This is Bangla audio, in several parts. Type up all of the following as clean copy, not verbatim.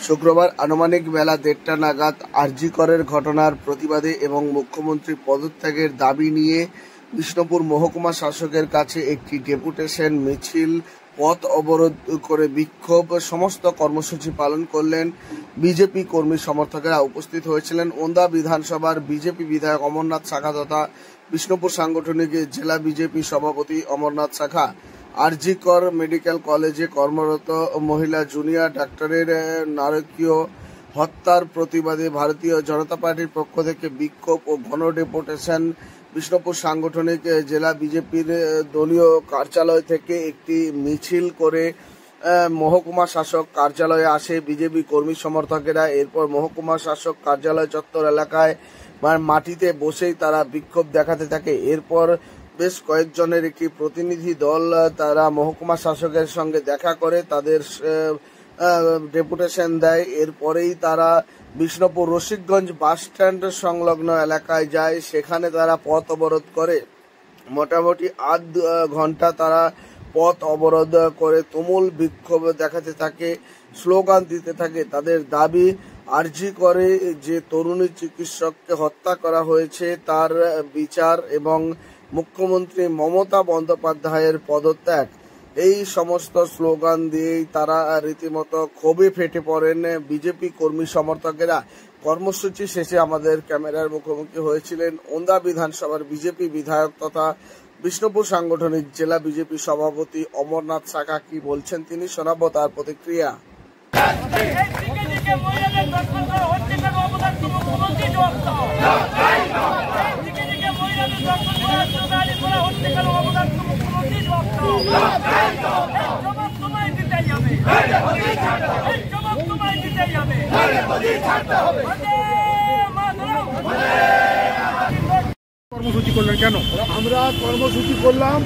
শুক্রবার আনুমানিক বেলা 1:30টা নাগাদ আরজি করের ঘটনার প্রতিবাদে এবং মুখ্যমন্ত্রী পদত্যাগের দাবি নিয়ে বিষ্ণুপুর মহকুমা শাসকের কাছে একটি ডেপুটেশন মিছিল পথ অবরোধ করে বিক্ষোভ সমস্ত কর্মসূচি পালন করলেন বিজেপি কর্মী সমর্থকেরা। উপস্থিত হয়েছিলেন ওন্দা বিধানসভার বিজেপি বিধায়ক অমরনাথ শাখা তথা বিষ্ণুপুর সাংগঠনিক জেলা বিজেপি সভাপতি অমরনাথ শাখা। আরজি কর মেডিকেল কলেজে কর্মরত মহিলা জুনিয়র ডাক্তারের নারকীয় হত্যার প্রতিবাদে ভারতীয় জনতা পার্টির পক্ষ থেকে বিক্ষোভ ও গণ ডেপুটেশন বিষ্ণুপুর সাংগঠনিক জেলা বিজেপির দলীয় কার্যালয় থেকে একটি মিছিল করে মহকুমা শাসক কার্যালয়ে আসে বিজেপি কর্মী সমর্থকেরা। এরপর মহকুমা শাসক কার্যালয় চত্বর এলাকায় মাটিতে বসেই তারা বিক্ষোভ দেখাতে থাকে। এরপর বেশ কয়েকজনের একটি প্রতিনিধি দল তারা মহকুমা শাসকের সঙ্গে দেখা করে তাদের ডেপুটেশন দেয়। এরপরেই তারা বিষ্ণুপুর রসিকগঞ্জ বাস স্ট্যান্ড সংলগ্ন এলাকায় যায়, সেখানে তারা পথ অবরোধ করে মোটামুটি আধ ঘন্টা তারা পথ অবরোধ করে তুমুল বিক্ষোভ দেখাতে থাকে, স্লোগান দিতে থাকে। তাদের দাবি আরজি করে যে তরুণী চিকিৎসককে হত্যা করা হয়েছে তার বিচার এবং মুখ্যমন্ত্রী মমতা বন্দ্যোপাধ্যায়ের পদত্যাগ। এই সমস্ত স্লোগান দিয়েই তারা রীতিমতো ক্ষোভে ফেটে পড়েন বিজেপি কর্মী সমর্থকেরা। কর্মসূচি শেষে আমাদের ক্যামেরার মুখোমুখি হয়েছিলেন ওন্দা বিধানসভার বিজেপি বিধায়ক তথা বিষ্ণুপুর সাংগঠনিক জেলা বিজেপি সভাপতি অমরনাথ শাখা। কি বলছেন তিনি, শোনাবো তার প্রতিক্রিয়া। কর্মসূচি করলেন কেন? আমরা কর্মসূচি করলাম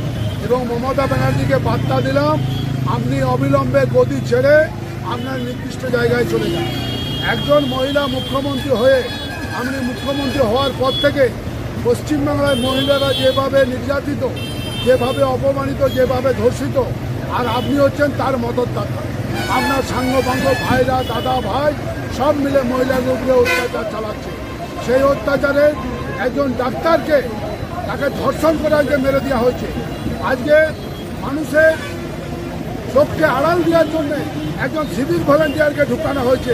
এবং মমতা ব্যানার্জিকে বার্তা দিলাম, আপনি অবিলম্বে গদি ছেড়ে আপনার নির্দিষ্ট জায়গায় চলে যান। একজন মহিলা মুখ্যমন্ত্রী হয়ে আপনি মুখ্যমন্ত্রী হওয়ার পর থেকে পশ্চিমবাংলার মহিলারা যেভাবে নির্যাতিত, যেভাবে অপমানিত, যেভাবে ধর্ষিত, আর আপনি হচ্ছেন তার মদতদাতা। আপনার সাঙ্গপাঙ্গ ভাইরা, দাদা ভাই সব মিলে মহিলাদের উপরে অত্যাচার চালাচ্ছে। সেই অত্যাচারে একজন ডাক্তারকে তাকে ধর্ষণ করে আজকে মেরে দেওয়া হয়েছে। আজকে মানুষের চোখকে আড়াল দেওয়ার জন্য একজন সিভিল ভলেন্টিয়ারকে ঢুকানো হয়েছে।